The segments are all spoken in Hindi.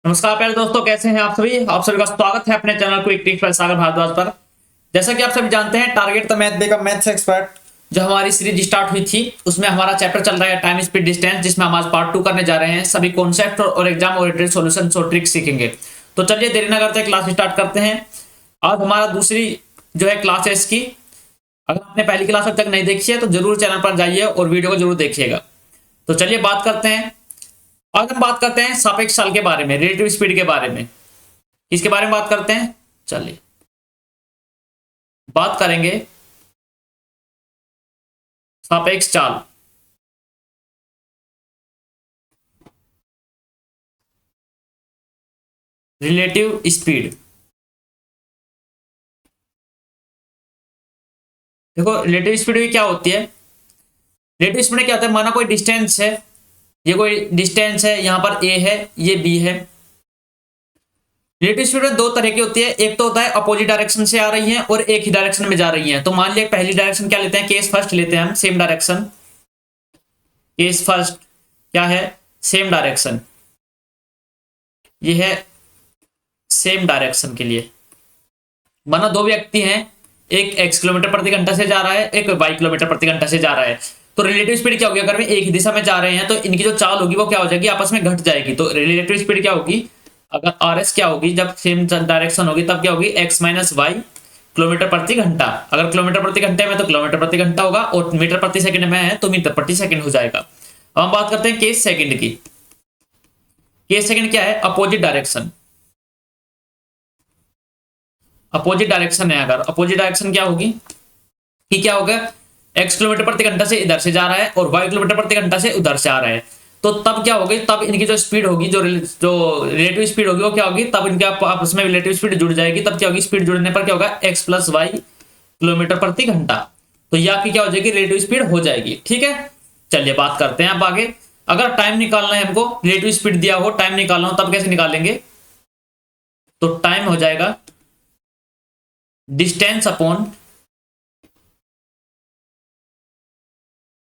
नमस्कार प्यारे दोस्तों, कैसे हैं आप सभी का स्वागत है अपने चैनल क्विक टिप्स बाय सागर भारद्वाज पर। जैसा कि आप सभी जानते हैं, target the math become maths expert जो हमारी सीरीज स्टार्ट हुई थी, उसमें हमारा चैप्टर चल रहा है टाइम स्पीड डिस्टेंस, जिसमें हम आज पार्ट 2 करने जा रहे हैं। सभी कॉन्सेप्ट और एग्जाम ओरिएंटेड सॉल्यूशंस और ट्रिक्स सीखेंगे। तो चलिए देरी न करते क्लास स्टार्ट करते हैं। आज हमारा दूसरी जो है क्लास है इसकी। अगर आपने पहली क्लास अब तक नहीं देखी है तो जरूर चैनल पर जाइए और वीडियो को जरूर देखिएगा। तो चलिए बात करते हैं। आज हम बात करते हैं सापेक्ष चाल के बारे में, रिलेटिव स्पीड के बारे में। इसके बारे में बात करते हैं। चलिए बात करेंगे सापेक्ष चाल। रिलेटिव स्पीड, देखो रिलेटिव स्पीड में क्या होती है। रिलेटिव स्पीड में क्या होता है, माना कोई डिस्टेंस है, ये कोई डिस्टेंस है, यहां पर ए है, ये बी है। रिलेटिव स्पीड में दो तरह की होती है। एक तो होता है अपोजिट डायरेक्शन से आ रही है और एक ही डायरेक्शन में जा रही है। तो मान लिया पहली डायरेक्शन क्या लेते हैं, केस फर्स्ट लेते हैं हम, सेम डायरेक्शन। केस फर्स्ट क्या है, सेम डायरेक्शन। ये है सेम डायरेक्शन के लिए। माना दो व्यक्ति हैं, एक x किलोमीटर प्रति घंटा से जा रहा है, एक y किलोमीटर प्रति घंटा से जा रहा है। तो रिलेटिव स्पीड क्या होगी, अगर वे एक ही दिशा में जा रहे हैं तो इनकी जो चाल होगी वो क्या हो जाएगी, आपस में घट जाएगी। तो रिलेटिव स्पीड क्या होगी, अगर RS क्या होगी, जब सेम डायरेक्शन होगी तब क्या होगी, x माइनस वाई किलोमीटर प्रति घंटा। अगर किलोमीटर प्रति घंटे में तो किलोमीटर प्रति घंटा होगा, और मीटर प्रति सेकंड में है तो मीटर प्रति सेकंड हो जाएगा। अब हम बात करते हैं केस सेकंड की। केस सेकंड क्या है, अपोजिट डायरेक्शन। अपोजिट डायरेक्शन है, अगर अपोजिट डायरेक्शन क्या होगी कि क्या होगा, x किलोमीटर प्रति घंटा से इधर से जा रहा है और y किलोमीटर प्रति घंटा से उधर से आ रहा है। तो तब क्या होगी, तब इनकी जो स्पीड होगी, जो रिलेटिव स्पीड होगी वो क्या होगी, तब इनके आपस में रिलेटिव स्पीड जुड़ जाएगी। तब क्या होगी, स्पीड जुड़ने पर क्या होगा, x प्लस वाई किलोमीटर प्रति घंटा। तो ये आपकी क्या हो जाएगी, रिलेटिव स्पीड हो जाएगी। ठीक है, चलिए बात करते हैं अब आगे। अगर टाइम निकालना है हमको, रिलेटिव स्पीड दिया हो, टाइम निकालना हो, तब कैसे निकालेंगे। तो टाइम हो जाएगा डिस्टेंस अपॉन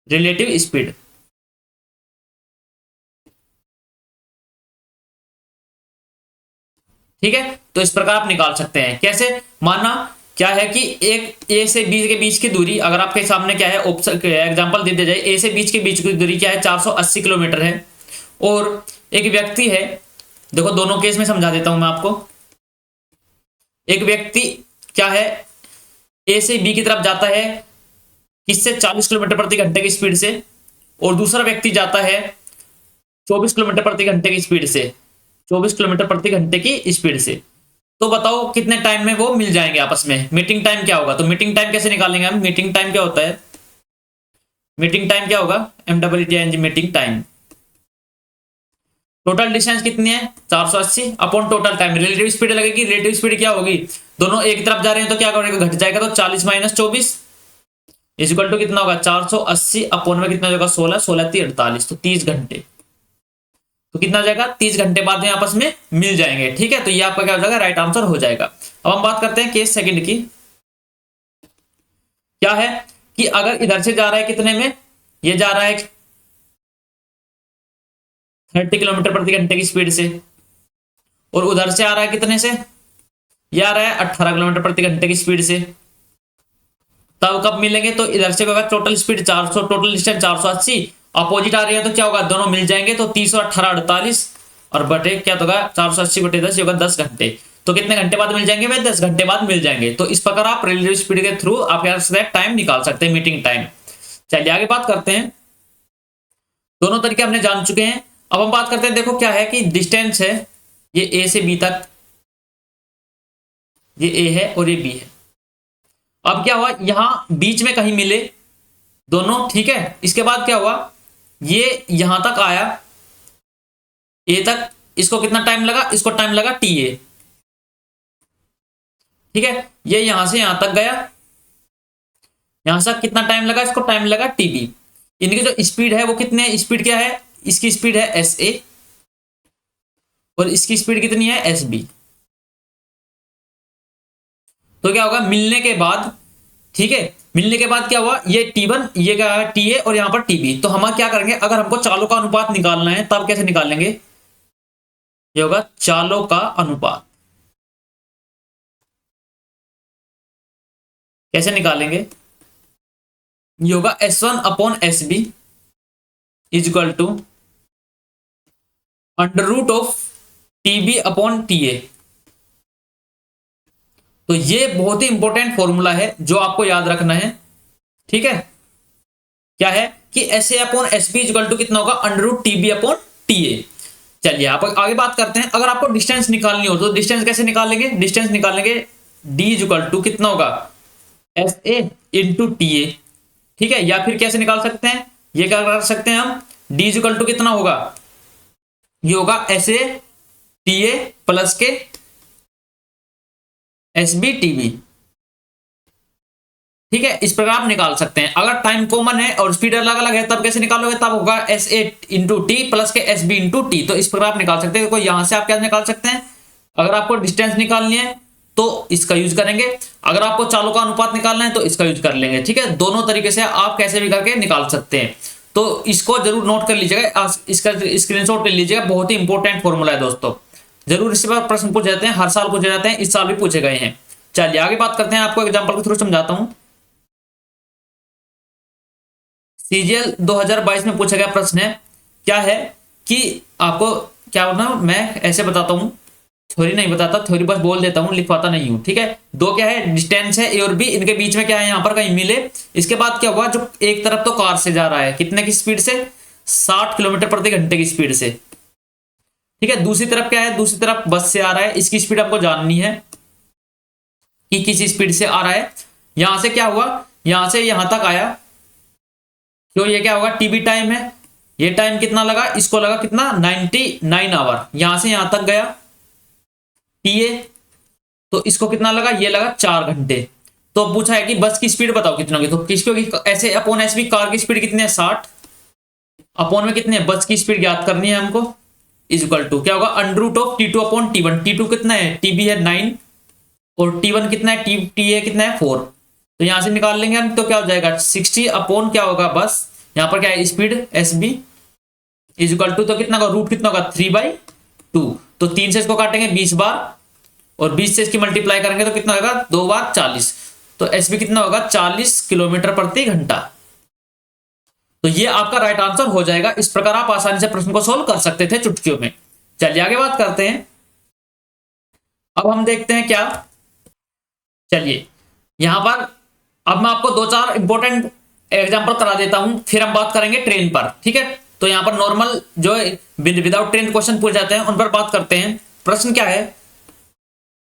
रिलेटिव स्पीड। ठीक है, तो इस प्रकार आप निकाल सकते हैं। कैसे, माना क्या है कि एक ए से बी के बीच की दूरी, अगर आपके सामने क्या है ऑप्शन एग्जांपल दे दिया जाए, ए से बीच के बीच की दूरी क्या है, 480 किलोमीटर है। और एक व्यक्ति है, देखो दोनों केस में समझा देता हूं मैं आपको। एक व्यक्ति क्या है, ए से बी की तरफ जाता है किससे, 40 किलोमीटर प्रति घंटे की स्पीड से, और दूसरा व्यक्ति जाता है 24 किलोमीटर प्रति घंटे की स्पीड से, 24 किलोमीटर प्रति घंटे की स्पीड से। तो बताओ कितने टाइम में वो मिल जाएंगे आपस में, मीटिंग टाइम क्या होगा। तो मीटिंग टाइम कैसे निकालेंगे हम, मीटिंग टाइम क्या होता है, मीटिंग टाइम क्या होगा, MWTING meeting time. Total distance कितनी है, 480 upon total time. Relative speed लगेगी, रिलेटिव स्पीड क्या होगी, दोनों एक तरफ जा रहे हैं तो क्या करेगा, घट जाएगा। तो 40 माइनस 24 इज इक्वल टू कितना होगा, 480 अपॉन में कितना होगा, 16, 16 3 48, तो 30 घंटे। तो कितना हो जाएगा, 30 घंटे बाद में आपस में मिल जाएंगे। ठीक है, तो ये आपका क्या हो जाएगा, राइट आंसर हो जाएगा। अब हम बात करते हैं केस सेकंड की। क्या है कि अगर इधर से जा रहा है कितने में, ये जा रहा है 30 किलोमीटर प्रति घंटे की स्पीड से, और उधर से आ रहा है कितने से, ये आ रहा है 18 किलोमीटर प्रति घंटे की स्पीड से। तब कब मिलेंगे, तो इधर से होगा total speed 400, total distance 480, opposite आ रही है तो क्या होगा, दोनों मिल जाएंगे। तो 30 और 18 48, और बटे क्या होगा, 480 बटे 10, ये होगा 10 घंटे। तो कितने घंटे बाद मिल जाएंगे भाई, 10 घंटे बाद मिल जाएंगे। तो इस प्रकार आप रिलेटिव स्पीड के थ्रू आप टाइम निकाल सकते हैं, मीटिंग टाइम। चलिए आगे बात करते हैं। दोनों तरीके हमने जान चुके हैं। अब हम बात करते हैं, देखो क्या है कि डिस्टेंस है, ये ए से बी तक, ये ए है और ये बी है। अब क्या हुआ, यहां बीच में कहीं मिले दोनों। ठीक है, इसके बाद क्या हुआ, ये यहां तक आया ए तक, इसको कितना टाइम लगा, इसको टाइम लगा TA। ठीक है, ये यहां से यहां तक गया, यहां से कितना टाइम लगा, इसको टाइम लगा TB। इनकी जो स्पीड है वो कितने, स्पीड क्या है, इसकी स्पीड है SA और इसकी स्पीड कितनी है, SB। तो क्या होगा, मिलने के बाद, ठीक है, मिलने के बाद क्या हुआ, ये T1, ये क्या है TA, और यहां पर TB। तो हम क्या करेंगे, अगर हमको चालों का अनुपात निकालना है तब कैसे निकालेंगे, ये होगा चालों का अनुपात। कैसे निकालेंगे? ये होगा S1/SB is equal to √TB/TA। तो ये बहुत ही इंपॉर्टेंट फॉर्मूला है जो आपको याद रखना है। ठीक है, क्या है कि SA/SB इज इक्वल टू कितना होगा? √TB/TA। चलिए आप आगे बात करते हैं। अगर आपको डिस्टेंस निकालनी हो तो डिस्टेंस कैसे निकालेंगे? डिस्टेंस निकालेंगे D इज इक्वल टू कितना होगा? SA into TA। ठीक है, या फिर कैसे निकाल सकते हैं? ये क्या कर सकते हैं हम? D इज इक्वल टू कितना होगा? ये होगा SA/TA प्लस के SB/TB। ठीक है, इस प्रकार आप निकाल सकते हैं। अगर टाइम कॉमन है और स्पीड अलग अलग है तब कैसे निकालोगे? तब होगा SA इंटू टी प्लस के SB इंटू टी। तो इस प्रकार आप निकाल सकते हैं। देखो यहां से आप क्या निकाल सकते हैं? अगर आपको डिस्टेंस निकालनी है तो इसका यूज करेंगे, अगर आपको चालों का अनुपात निकालना है तो इसका यूज कर लेंगे। ठीक है, दोनों तरीके से आप कैसे भी करके निकाल सकते हैं। तो इसको जरूर नोट कर लीजिएगा, इसका स्क्रीनशॉट ले लीजिएगा। बहुत ही इंपॉर्टेंट फॉर्मूला है दोस्तों, जरूर इसी पर प्रश्न पूछे जाते हैं, हर साल पूछे जाते हैं, इस साल भी पूछे गए हैं। चलिए आगे बात करते हैं, आपको एग्जाम्पल के थ्रू समझाता हूं। CGL 2022 में पूछा गया प्रश्न है, क्या है कि आपको क्या होना, मैं ऐसे बताता हूं, थ्योरी नहीं बताता, थ्योरी बस बोल देता हूं, लिखवाता नहीं हूं। ठीक है, दो क्या है, डिस्टेंस है A और B, इनके बीच में क्या है, यहां पर कहीं मिले। इसके बाद क्या हुआ, जो एक तरफ तो कार से जा रहा है, कितने की स्पीड से? 60 किलोमीटर प्रति घंटे की स्पीड से। ठीक है, दूसरी तरफ क्या है, दूसरी तरफ बस से आ रहा है, इसकी स्पीड आपको जाननी है कि किसी स्पीड से आ रहा है। यहां से क्या हुआ, यहां से यहां तक आया, तो ये क्या होगा, टीबी टाइम है। ये टाइम कितना लगा, इसको लगा कितना, 99 आवर। यहां से यहां तक गया टीए, तो इसको कितना लगा, ये लगा 4 घंटे। तो पूछा है कि बस की स्पीड बताओ कितनी होगी, तो किसको ऐसे अपॉन एसबी, कार की स्पीड कितनी है 60, अपॉन में कितने है, बस की स्पीड ज्ञात करनी है हमको, इज इक्वल टू क्या होगा, √T2/T1। T2 कितना है, टीबी है 9 और T1 कितना है, टी है कितना है 4। तो यहां से निकाल लेंगे हम, तो क्या हो जाएगा 60 अपॉन क्या होगा बस, यहां पर क्या है speed SB is equal to, तो कितना का रूट कितना होगा 3/2। तो 3 से इसको काटेंगे 20 बार और 20 से इसकी मल्टीप्लाई करेंगे तो कितना होगा 2 बार 40। तो SB कितना होगा 40 किलोमीटर प्रति घंटा। तो ये आपका राइट आंसर हो जाएगा। इस प्रकार आप आसानी से प्रश्न को सोल्व कर सकते थे चुटकियों में। चलिए आगे बात करते हैं। अब हम देखते हैं क्या, चलिए यहां पर अब मैं आपको 2-4 इंपॉर्टेंट एग्जांपल करा देता हूं, फिर हम बात करेंगे ट्रेन पर। ठीक है, तो यहां पर नॉर्मल जो विदाउट ट्रेन क्वेश्चन पूछे जाते हैं उन पर बात करते हैं। प्रश्न क्या है,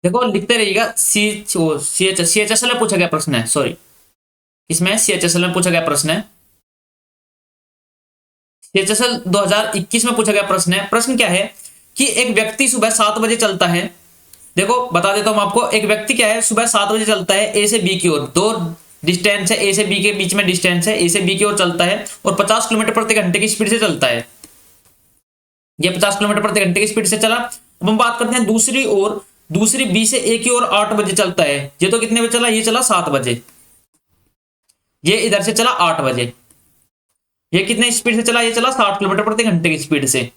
देखो लिखते रहिएगा। CHSL में पूछा गया प्रश्न है, सॉरी इसमें CHSL में पूछा गया प्रश्न है, CHSL 2021 में पूछा गया प्रश्न है। प्रश्न क्या है कि एक व्यक्ति सुबह 7 बजे चलता है। देखो बता देता हूं आपको, एक व्यक्ति क्या है सुबह 7 बजे चलता है A से B की ओर, दो डिस्टेंस है A से B के बीच में, डिस्टेंस है A से B की ओर चलता है और 50 किलोमीटर प्रति घंटे की स्पीड से चलता है। ये 50 किलोमीटर प्रति घंटे की स्पीड से चला। अब हम बात करते हैं दूसरी ओर, दूसरी B से A की ओर 8 बजे चलता है। ये तो कितने बजे चला, ये चला 7 बजे, ये इधर से चला 8 बजे। ये कितने स्पीड से चला, ये चला 60 किलोमीटर प्रति घंटे की स्पीड से।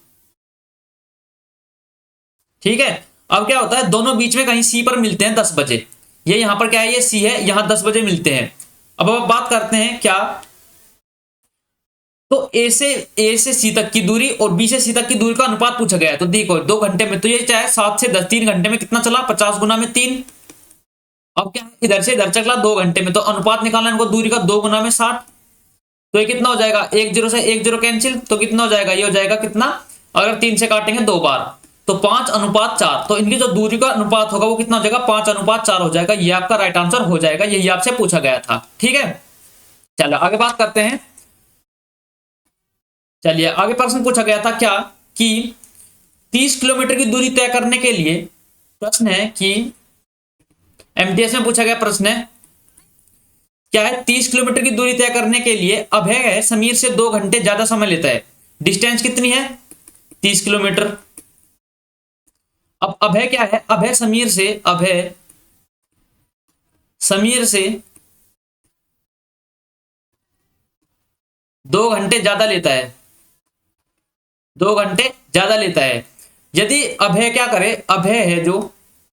ठीक है, अब क्या होता है, दोनों बीच में कहीं C पर मिलते हैं 10 बजे। ये यहां पर क्या है, ये C है, यहां 10 बजे मिलते हैं। अब बात करते हैं क्या, तो A से C तक की दूरी और B से C तक की दूरी का अनुपात पूछा गया है। तो देखो 2 घंटे में, तो ये चाहे 7 से 10, 3 घंटे में कितना चला, 50 गुना में 3। अब क्या है, इधर से इधर चला 2 घंटे में, तो अनुपात निकालना इनको, दूरी का 2 गुना में 60। तो ये कितना हो जाएगा, 1 0 से 1 0 कैंसिल, तो कितना हो जाएगा, ये हो जाएगा कितना, अगर 3 से काटेंगे 2 बार तो 5:4। तो इनकी जो दूरी का अनुपात होगा वो कितना हो जाएगा, 5:4 हो जाएगा। ये आपका राइट आंसर हो जाएगा, यही आपसे पूछा गया था। ठीक है, चलो आगे बात करते हैं। चलिए आगे प्रश्न पूछा गया था क्या कि 30 किलोमीटर की दूरी तय करने के लिए, प्रश्न है कि MTS में पूछा गया प्रश्न है क्या है, 30 किलोमीटर की दूरी तय करने के लिए अभय है समीर से 2 घंटे ज्यादा समय लेता है। डिस्टेंस कितनी है, 30 किलोमीटर। अब अभय क्या है, अभय समीर से 2 घंटे ज्यादा लेता है, 2 घंटे ज्यादा लेता है। यदि अभय क्या करे, अभय है जो,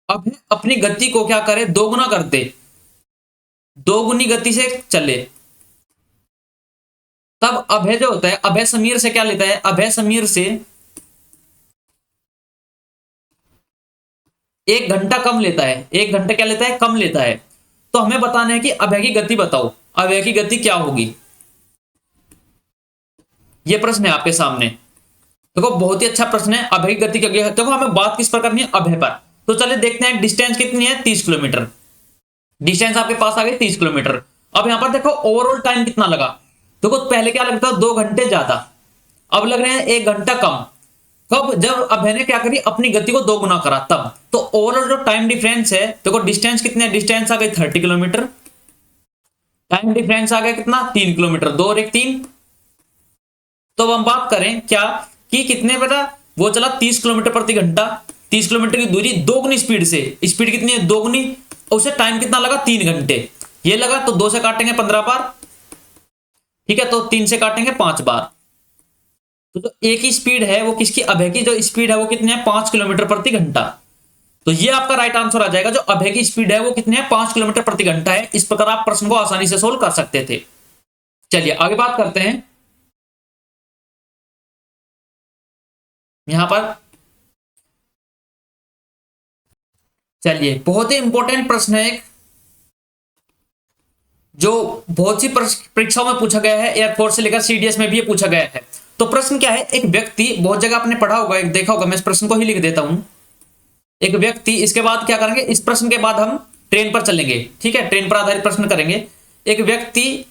अभय अपनी गति को क्या करे, दोगुना कर दे, दोगुनी गति से चले, तब अभय जो होता है, अभय समीर से क्या लेता है, अभय समीर से 1 घंटा कम लेता है, 1 घंटा क्या लेता है, कम लेता है। तो हमें बताना है कि अभय की गति बताओ, अभय की गति क्या होगी। ये प्रश्न है आपके सामने। देखो बहुत ही अच्छा प्रश्न है, अभय की गति क्या है। देखो हमें बात किस पर करनी है, अभय पर। तो चलिए देखते हैं डिस्टेंस कितनी है, 30 किलोमीटर। डिस्टेंस आपके पास आ गई 30 किलोमीटर। अब यहां पर देखो ओवरऑल टाइम कितना लगा। देखो पहले क्या लगता था 2 घंटे ज्यादा, अब लग रहे हैं 1 घंटा कम। कब, जब अभय ने क्या करी, अपनी गति को 2 गुना करा तब। तो ओवरऑल जो टाइम डिफरेंस है, देखो डिस्टेंस कितनी है, डिस्टेंस आ गई 30 किलोमीटर, टाइम डिफरेंस आ गया कितना, 3 किलोमीटर, 2 और 1 3। तो अब हम बात करें क्या कि कितने बता, वो चला 30 किलोमीटर प्रति घंटा, 30 किलोमीटर की दूरी दोगुनी स्पीड से, स्पीड कितनी है, दोगुनी, और उसे टाइम कितना लगा, 3 घंटे। ये लगा तो 2 से काटेंगे 15 बार, ठीक है, तो 3 से काटेंगे 5 बार। तो जो एक ही स्पीड है वो किसकी, अभय की जो स्पीड है वो कितनी है, 5 किलोमीटर प्रति घंटा। तो ये आपका राइट आंसर आ जाएगा, जो अभय की स्पीड है वो कितनी है, 5 किलोमीटर प्रति घंटा है। इस प्रकार आप प्रश्न को आसानी से सोल्व कर सकते थे। चलिए आगे बात करते हैं। यहां पर चलिए बहुत ही इंपॉर्टेंट प्रश्न है एक, जो बहुत सी परीक्षाओं में पूछा गया है, एयरफोर्स से लेकर सीडीएस में भी ये पूछा गया है। तो प्रश्न क्या है, एक व्यक्ति, बहुत जगह आपने पढ़ा होगा, एक देखा होगा, मैं इस प्रश्न को ही लिख देता हूं। एक व्यक्ति, इसके बाद क्या करेंगे, इस प्रश्न के बाद हम ट्रेन पर चलेंगे, ठीक है, ट्रेन पर आधारित प्रश्न करेंगे। एक व्यक्ति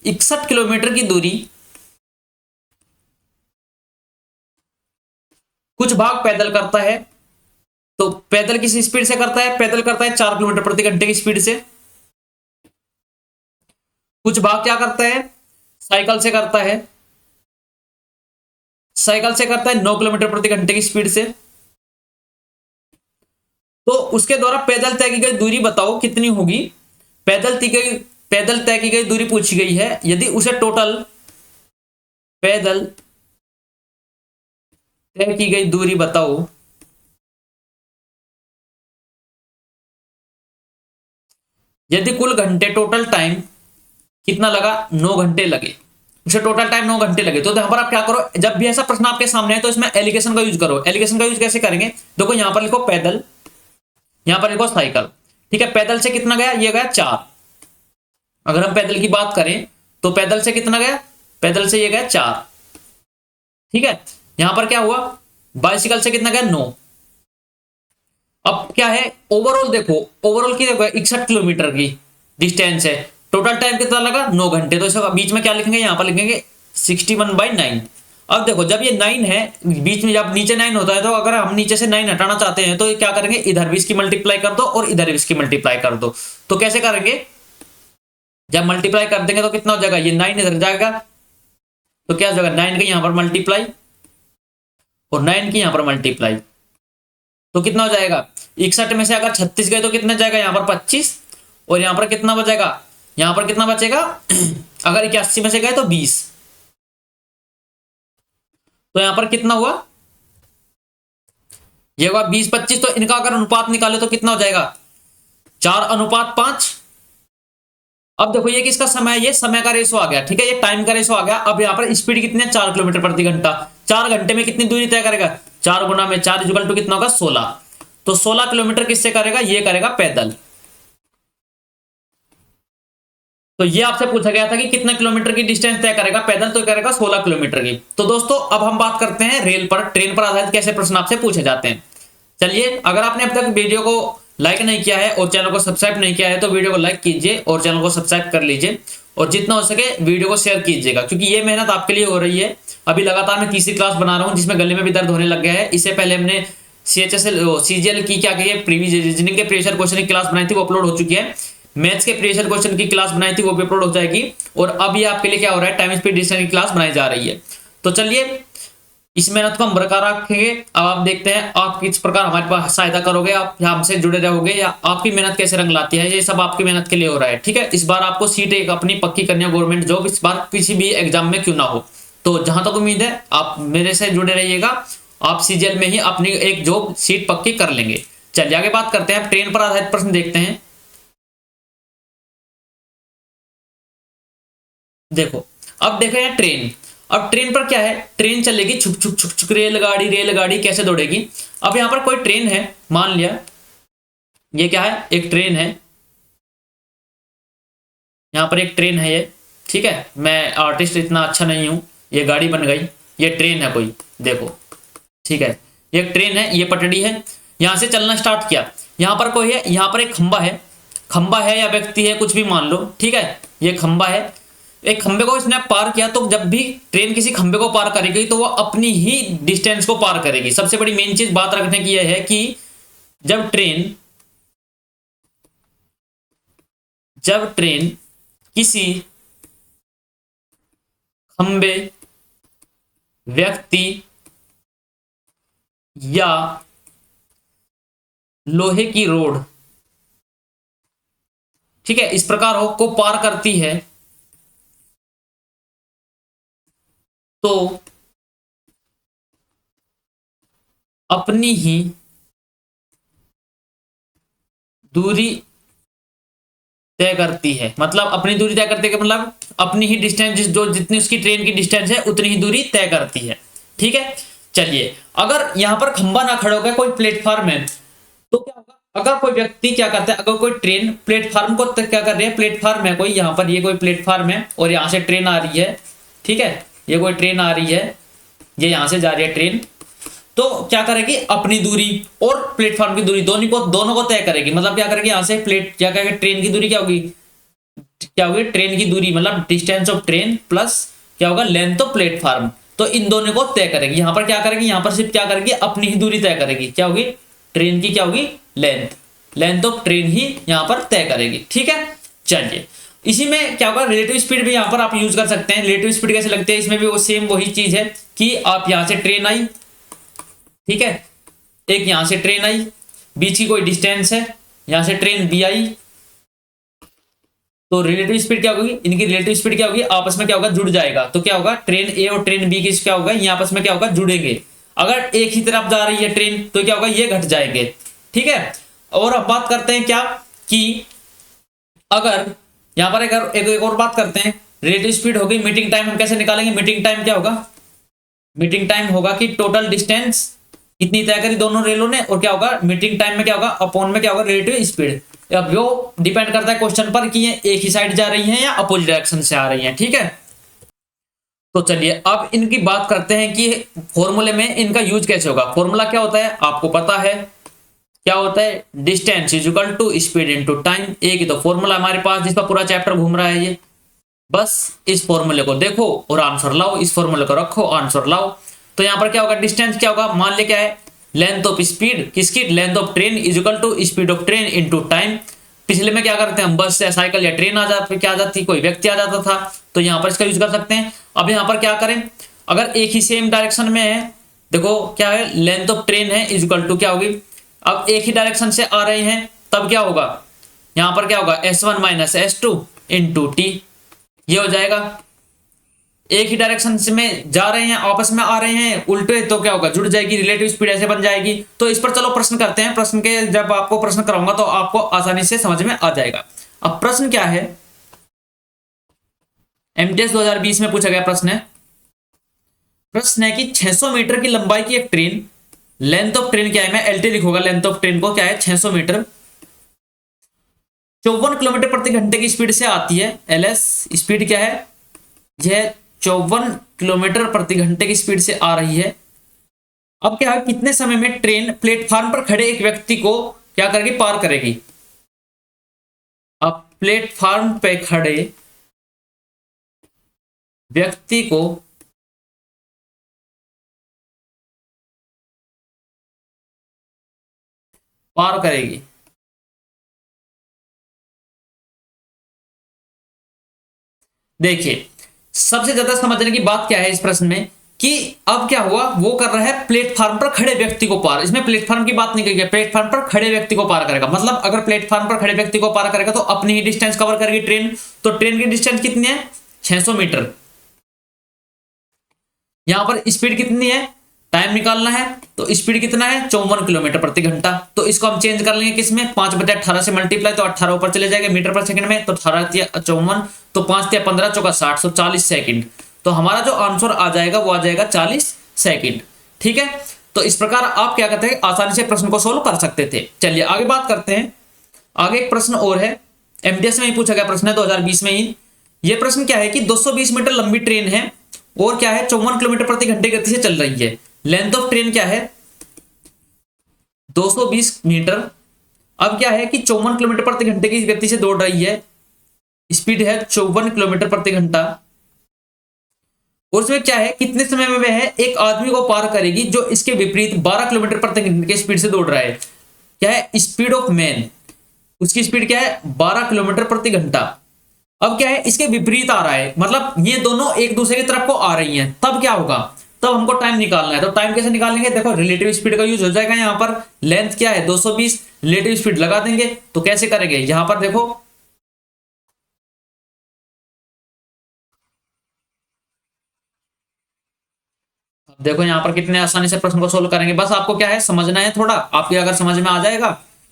61 किलोमीटर की दूरी कुछ भाग पैदल करता है। तो पैदल किस स्पीड से करता है, पैदल करता है 4 किलोमीटर प्रति घंटे की स्पीड से। कुछ भाग क्या करता है, साइकिल से करता है, साइकिल से करता है 9 किलोमीटर प्रति घंटे की स्पीड से। तो उसके द्वारा पैदल तय की गई दूरी बताओ कितनी होगी। पैदल तय की गई दूरी पूछी गई है। यदि उसे टोटल पैदल तय की गई दूरी बताओ, यदि कुल घंटे, टोटल टाइम कितना लगा, 9 घंटे लगे, उसे टोटल टाइम 9 घंटे लगे। तो यहां पर आप क्या करो, जब भी ऐसा प्रश्न आपके सामने है तो इसमें एलिगेशन का यूज करो। एलिगेशन का यूज कैसे करेंगे, देखो यहां पर लिखो पैदल, यहां पर लिखो साइकिल, ठीक है। पैदल से कितना गया, ये गया 4। अगर हम पैदल की बात करें तो पैदल से कितना गया, पैदल से ये गया 4, ठीक है। यहां पर क्या हुआ, बाइसिकल से कितना गया, 9। अब क्या है, ओवरऑल देखो, ओवरऑल की देखो 61 किलोमीटर की डिस्टेंस है, टोटल टाइम कितना लगा, 9 घंटे। तो इसका बीच में क्या लिखेंगे, यहां पर लिखेंगे 61/9। अब देखो जब ये 9 है, बीच में जब नीचे 9 होता है, तो अगर हम नीचे से 9 हटाना चाहते हैं तो क्या करेंगे, इधर भी इसकी मल्टीप्लाई कर दो और इधर भी इसकी मल्टीप्लाई कर दो। तो कैसे करेंगे, जब मल्टीप्लाई कर देंगे तो कितना हो जाएगा, ये 9 इधर जाएगा, तो क्या हो जाएगा, 9 का यहां पर मल्टीप्लाई और 9 की यहां पर मल्टीप्लाई, तो कितना हो जाएगा, 61 में से अगर 36 गए तो कितना जाएगा, यहां पर 25, और यहां पर कितना बचेगा, यहां पर कितना बचेगा अगर 81 में से गए तो 20, तो यहां पर कितना हुआ, ये हुआ 20-25। तो इनका अगर अनुपात निकाले तो कितना हो जाएगा, 4:5। अब देखो ये किसका समय है, ये समय का रेशो आ गया, ठीक है, ये टाइम का रेशो आ गया। अब यहाँ पर स्पीड कितनी है, 4 किलोमीटर प्रति घंटा। 4 घंटे में कितनी दूरी तय करेगा, 4 गुना में 4 इक्वल टू कितना होगा, 16। तो 16 किलोमीटर किससे करेगा, ये करेगा पैदल। तो ये आपसे पूछा गया था कि कितना किलोमीटर की डिस्टेंस तय करेगा पैदल, तो करेगा 16 किलोमीटर की। तो दोस्तों अब हम बात करते हैं रेल पर, ट्रेन पर आधारित कैसे प्रश्न आपसे पूछे जाते हैं। चलिए, अगर आपने अब तक वीडियो को लाइक नहीं किया है और चैनल को सब्सक्राइब नहीं किया है तो वीडियो को लाइक कीजिए और चैनल को सब्सक्राइब कर लीजिए, और जितना हो सके वीडियो को शेयर कीजिएगा, क्योंकि ये मेहनत आपके लिए हो रही है। अभी लगातार मैं तीसरी क्लास बना रहा हूँ, जिसमें गले में भी दर्द होने लग गया है। इससे पहले हमने CGL की क्या कही, प्रीवियस रीजनिंग के प्रीवियस क्वेश्चन की क्लास बनाई थी, वो अपलोड हो चुकी है। मैथ्स के प्रीवियस क्वेश्चन की क्लास बनाई थी, वो भी अपलोड हो जाएगी। और अब ये आपके लिए क्या हो रहा है, टाइम स्पीड डिस्टेंस की क्लास बनाई जा रही है। तो चलिए इस मेहनत को हम बरकरार रखेंगे। अब आप देखते हैं आप किस प्रकार हमारे पास सहायता करोगे, आप हमसे जुड़े रहोगे, या आपकी मेहनत कैसे रंग लाती है। ये सब आपकी मेहनत के लिए हो रहा है, ठीक है। इस बार आपको सीट एक अपनी पक्की करनी है, गवर्नमेंट जॉब, इस बार किसी भी एग्जाम में क्यों ना हो। तो जहां तक उम्मीद है आप मेरे से जुड़े रहिएगा आप सीजीएल में ही अपनी एक जॉब सीट पक्की कर लेंगे। चलिए आगे बात करते हैं, ट्रेन पर आधारित प्रश्न देखते हैं। देखो अब देखो यहाँ ट्रेन, अब ट्रेन पर क्या है, ट्रेन चलेगी छुक छुक छुक छुक, रेलगाड़ी रेलगाड़ी कैसे दौड़ेगी। अब यहाँ पर कोई ट्रेन है, मान लिया ये क्या है, एक ट्रेन है, यहाँ पर एक ट्रेन है ये, ठीक है, मैं आर्टिस्ट इतना अच्छा नहीं हूं, ये गाड़ी बन गई, ये ट्रेन है कोई, देखो ठीक है, ये ट्रेन है, ये पटड़ी है, यहां से चलना स्टार्ट किया, यहां पर कोई है, यहां पर एक खंबा है, खंबा है या व्यक्ति है कुछ भी मान लो, ठीक है, ये खंबा है, एक खंबे को इसने पार किया, तो जब भी ट्रेन किसी खंबे को पार करेगी तो वो अपनी ही डिस्टेंस को पार करेगी। सबसे बड़ी मेन चीज बात रखने की यह है कि जब ट्रेन किसी खंबे, व्यक्ति या लोहे की रोड, ठीक है, इस प्रकार हो को पार करती है तो अपनी ही दूरी तय करती है। मतलब अपनी दूरी तय करती है मतलब अपनी ही डिस्टेंस, जो जितनी उसकी ट्रेन की डिस्टेंस है उतनी ही दूरी तय करती है, ठीक है। चलिए अगर यहां पर खंबा ना खड़ा होगा, कोई प्लेटफॉर्म है, तो क्या होगा, अगर कोई व्यक्ति क्या करता है, अगर कोई ट्रेन प्लेटफॉर्म को क्या कर रही है, प्लेटफॉर्म है कोई, यहां पर ये कोई प्लेटफॉर्म है और यहां से ट्रेन आ रही है, ठीक है, ये कोई ट्रेन आ रही है, ये यहां से जा रही है ट्रेन, तो क्या करेगी, अपनी दूरी और प्लेटफॉर्म की दूरी दोनों को तय करेगी। मतलब क्या करेगी, यहां से क्या करेगी, ट्रेन की दूरी क्या होगी, ट्रेन की दूरी मतलब डिस्टेंस ऑफ ट्रेन प्लस क्या होगा, लेंथ ऑफ प्लेटफॉर्म, तो इन दोनों को तय करेगी। यहां पर क्या करेगी, यहां पर सिर्फ क्या करेगी, अपनी ही दूरी तय करेगी, क्या होगी, ट्रेन की क्या होगी, लेंथ ऑफ ट्रेन ही यहां पर तय करेगी, ठीक है। चलिए इसी में क्या होगा, रिलेटिव स्पीड भी यहां पर आप यूज कर सकते हैं। रिलेटिव स्पीड कैसे लगती है, इसमें भी वो सेम वही चीज है कि आप यहां से ट्रेन आई, ठीक है, एक यहां से ट्रेन आई, बीच की कोई डिस्टेंस है, यहां से ट्रेन बी आई, तो रिलेटिव स्पीड क्या होगी, इनकी रिलेटिव स्पीड क्या होगी, आपस में क्या होगा, जुड़ जाएगा, तो क्या होगा, ट्रेन ए और ट्रेन बी की क्या होगा, ये आपस में क्या होगा, जुड़ेंगे। अगर एक ही तरफ जा रही है ट्रेन तो क्या होगा, ये घट जाएंगे, ठीक है। और अब बात करते हैं क्या कि अगर यहां पर एक और बात करते हैं, रिलेटिव स्पीड होगी, मीटिंग टाइम हम कैसे निकालेंगे, मीटिंग टाइम क्या होगा, मीटिंग टाइम होगा कि टोटल डिस्टेंस कितनी तय करी दोनों रेलों ने, और क्या होगा, मीटिंग टाइम में क्या होगा, अपॉन में क्या होगा, रिलेटिव स्पीड। अब वो डिपेंड करता है क्वेश्चन पर कि ये एक ही साइड जा रही हैं या अपोजिट डायरेक्शन से आ रही हैं, ठीक है। तो चलिए अब इनकी बात करते हैं कि फॉर्मूले में इनका यूज कैसे होगा। फॉर्मूला क्या होता है, आपको पता है क्या होता है, distance is equal to speed into time. एक ही तो फॉर्मूला हमारे पास जिस पर पूरा चैप्टर घूम रहा है, ये बस इस फॉर्मूले को देखो और आंसर लाओ, इस फॉर्मूले को रखो, आंसर लाओ। तो यहां पर क्या होगा, डिस्टेंस क्या होगा, मान ले क्या है, लेंथ ऑफ स्पीड, किसकी, length of train is equal to speed of train into time. पिछले में क्या करते हैं हम, बस या साइकिल या ट्रेन क्या आ जाती, कोई व्यक्ति आ जाता था, तो यहां पर इसका यूज कर सकते हैं। अब यहां पर क्या करें, अगर एक ही सेम डायरेक्शन में है, देखो क्या है, लेंथ ऑफ ट्रेन है इज इक्वल टू क्या होगी, अब एक ही डायरेक्शन से आ रहे हैं तब क्या होगा, यहां पर क्या होगा, S1 minus S2 into T, ये हो जाएगा। एक ही डायरेक्शन में जा रहे हैं, आपस में आ रहे हैं उल्टे, तो क्या होगा, जुड़ जाएगी, रिलेटिव स्पीड ऐसे बन जाएगी। तो इस पर चलो प्रश्न करते हैं, प्रश्न के जब आपको प्रश्न कराऊंगा तो आपको आसानी से समझ में आ जाएगा। अब प्रश्न क्या है, एमटीएस 2020 में पूछा गया प्रश्न है कि 600 मीटर की लंबाई की एक ट्रेन, लेंथ ऑफ ट्रेन क्या है, मैं एलटी लिखूंगा, लेंथ ऑफ ट्रेन को क्या है, 600 मीटर, 54 किलोमीटर प्रति घंटे की स्पीड से आती है। एलएस स्पीड क्या है, यह 54 किलोमीटर प्रति घंटे की स्पीड से आ रही है। अब क्या है, कितने समय में ट्रेन प्लेटफॉर्म पर खड़े एक व्यक्ति को क्या करेगी, पार करेगी। अब प्लेटफॉर्म पे खड़े व्यक्ति को पार करेगी। देखिए सबसे ज्यादा समझने की बात क्या है इस प्रश्न में कि अब क्या हुआ, वो कर रहा है प्लेटफॉर्म पर खड़े व्यक्ति को पार, इसमें प्लेटफॉर्म की बात नहीं करी है, प्लेटफॉर्म पर खड़े व्यक्ति को पार करेगा। मतलब अगर प्लेटफॉर्म पर खड़े व्यक्ति को पार करेगा तो अपनी ही डिस्टेंस कवर करेगी ट्रेन, तो ट्रेन की डिस्टेंस कितनी है, 600 मीटर। यहां पर स्पीड कितनी है, टाइम निकालना है तो स्पीड कितना है 54 किलोमीटर प्रति घंटा। तो इसको हम चेंज कर लेंगे किसमें 5/18 से मल्टीप्लाई, तो 18 ऊपर चले जाएंगे मीटर पर सेकंड में, तो 18 × 54, तो 5 × 15 = 60, तो 40 सेकंड। तो हमारा जो आंसर आ जाएगा वो आ जाएगा 40 सेकंड। ठीक है, तो इस प्रकार आप क्या करते हैं आसानी से प्रश्न को सोल्व कर सकते थे। चलिए आगे बात करते हैं। आगे एक प्रश्न और है, एमटीएस में ही पूछा गया प्रश्न है 2020 में ही। ये प्रश्न क्या है कि 220 मीटर लंबी ट्रेन है और क्या है 54 किलोमीटर प्रति घंटे गति से चल रही है। लेंथ ऑफ ट्रेन क्या है 220 मीटर। अब क्या है कि 54 किलोमीटर प्रति घंटे की गति से दौड़ रही है, स्पीड है 54 किलोमीटर प्रति घंटा। और उसमें क्या है कितने समय में वह एक आदमी को पार करेगी जो इसके विपरीत 12 किलोमीटर प्रति घंटे की स्पीड से दौड़ रहा है। क्या है स्पीड ऑफ मैन, उसकी स्पीड क्या है 12 किलोमीटर प्रति घंटा। अब क्या है इसके विपरीत आ रहा है, मतलब ये दोनों एक दूसरे की तरफ को आ रही हैं, तब क्या होगा, तब हमको टाइम निकालना है। तो टाइम कैसे निकालेंगे, देखो रिलेटिव स्पीड का यूज हो जाएगा। यहाँ पर लेंथ क्या है 220, रिलेटिव स्पीड लगा देंगे। तो कैसे करेंगे, यहां पर देखो देखो यहाँ पर कितने आसानी से प्रश्न को सोल्व करेंगे। बस आपको क्या है समझना है, थोड़ा आपके अगर समझ में आ जाएगा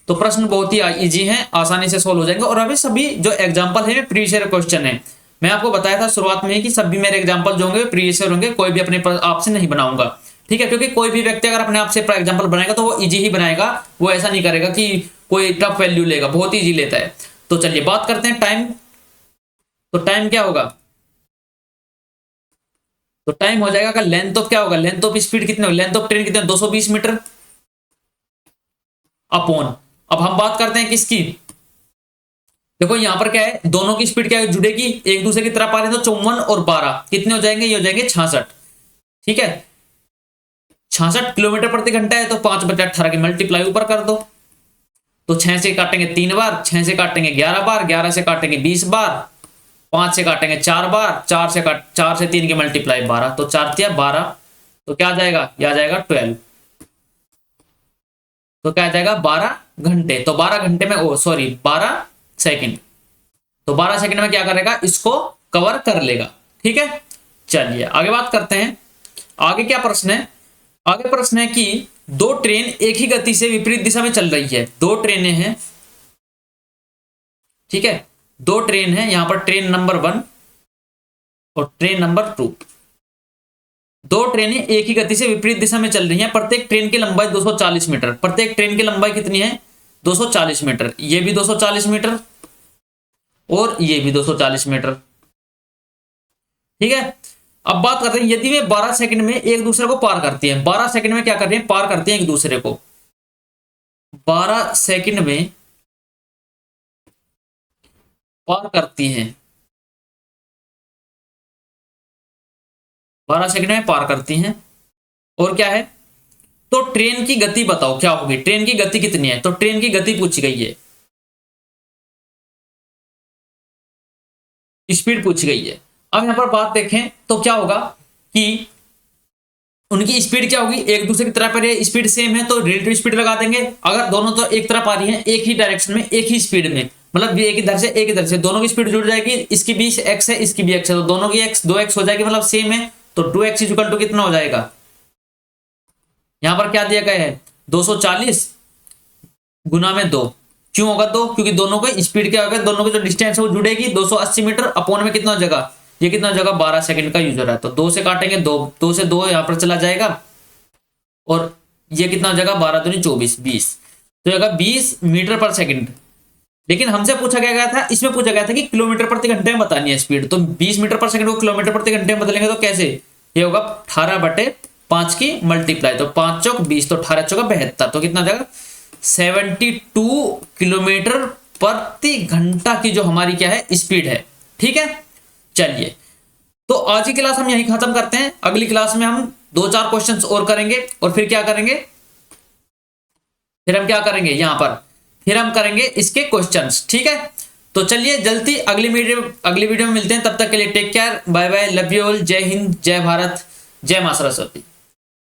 तो प्रश्न बहुत ही इजी है, आसानी से सोल्व हो जाएंगे। और अभी सभी जो एग्जांपल है प्रीवियस ईयर क्वेश्चन है। मैं आपको बताया था शुरुआत में कि सभी मेरे एग्जांपल जो होंगे प्रीवियस ईयर होंगे, कोई भी अपने आप से नहीं बनाऊंगा। ठीक है, क्योंकि कोई भी व्यक्ति अगर अपने आप से एग्जाम्पल बनाएगा तो वो इजी ही बनाएगा, वो ऐसा नहीं करेगा कि कोई टफ वैल्यू लेगा, बहुत ईजी लेता है। तो चलिए बात करते हैं टाइम। तो टाइम क्या होगा, तो टाइम हो जाएगा का लेंथ ऑफ क्या होगा, लेंथ ऑफ स्पीड कितने हो, लेंथ ऑफ ट्रेन कितने 220 मीटर अपॉन। अब हम बात करते हैं किसकी, देखो यहां पर क्या है दोनों की स्पीड क्या है जुड़ेगी, एक दूसरे की तरफ आ रहे हैं, तो 54 और 12 कितने हो जाएंगे, ये हो जाएंगे 66। ठीक है, 66 किलोमीटर प्रति घंटा है, तो 5/18 की मल्टीप्लाई ऊपर कर दो। तो 6 से काटेंगे 3 बार, 6 से काटेंगे 11 बार, 11 से काटेंगे 20 बार, 5 से काटेंगे 4 बार, 4 से 3 की मल्टीप्लाई 12, तो 4 × 12, तो क्या आ जाएगा, यह आ जाएगा 12। तो क्या आ जाएगा 12 घंटे। तो 12 घंटे में 12 सेकंड। तो 12 सेकंड में क्या करेगा, इसको कवर कर लेगा। ठीक है, चलिए आगे बात करते हैं। आगे क्या प्रश्न है, आगे प्रश्न है कि दो ट्रेन एक ही गति से विपरीत दिशा में चल रही है। दो ट्रेनें हैं, ठीक है, दो ट्रेन है, यहां पर ट्रेन नंबर 1 और ट्रेन नंबर 2। दो ट्रेनें एक ही गति से विपरीत दिशा में चल रही हैं। प्रत्येक ट्रेन की लंबाई 240 मीटर। प्रत्येक ट्रेन की लंबाई कितनी है 240 मीटर। ये भी 240 मीटर और ये भी 240 मीटर। ठीक है, अब बात करते हैं यदि वे 12 सेकंड में एक दूसरे को पार करती हैं। 12 सेकंड में क्या कर रही हैं, पार करती हैं एक दूसरे को। 12 सेकंड में पार करती हैं, 12 सेकंड में पार करती हैं। और क्या है, तो ट्रेन की गति बताओ क्या होगी, ट्रेन की गति कितनी है। तो ट्रेन की गति पूछी गई है, स्पीड पूछी गई है। अब यहां पर बात देखें तो क्या होगा कि उनकी स्पीड क्या होगी, एक दूसरे की तरफ पर स्पीड सेम है तो रिलेटिव स्पीड लगा देंगे। अगर दोनों तो एक तरफ आ रही हैं, एक ही डायरेक्शन में, एक ही स्पीड में, मतलब एक इधर से एक इधर से, दोनों की स्पीड जुड़ जाएगी। इसकी भी x है, इसकी भी x है, तो दोनों की x 2x हो जाएगी, मतलब सेम है। तो 2x = कितना हो जाएगा, यहां पर क्या दिया गया है 240 गुना में 2। क्यों होगा 2, क्योंकि दोनों को स्पीड क्या होगा, दोनों की जो डिस्टेंस है वो जुड़ेगी। 280 मीटर अपॉन में कितना हो जाएगा, ये कितना हो जाएगा 12 सेकंड का यूजर है, तो 2 से काटेंगे 2 से 2 यहां पर चला जाएगा, और ये कितना हो जाएगा 12 दूनी 24 20, तो जाएगा 20 मीटर पर सेकंड। लेकिन हमसे पूछा गया था, इसमें पूछा गया था कि किलोमीटर प्रति घंटे में बतानी है स्पीड। तो 20 मीटर पर सेकंड को किलोमीटर प्रति घंटे में बदलेंगे तो कैसे, ये होगा 18/5 की मल्टीप्लाई, तो 5 चौक 20, तो 18 चौका 72, तो कितना हो जाएगा 72 किलोमीटर प्रति घंटा की जो हमारी क्या है स्पीड है। ठीक है, चलिए तो आज की क्लास हम यहीं खत्म करते हैं। अगली क्लास में हम 2-4 क्वेश्चंस और करेंगे, और फिर क्या करेंगे, फिर हम क्या करेंगे यहां पर, फिर हम करेंगे इसके क्वेश्चंस। ठीक है, तो चलिए जल्दी अगली वीडियो में मिलते हैं। तब तक के लिए take care, bye bye, love you all, जय हिंद, जय भारत, जय मां सरस्वती।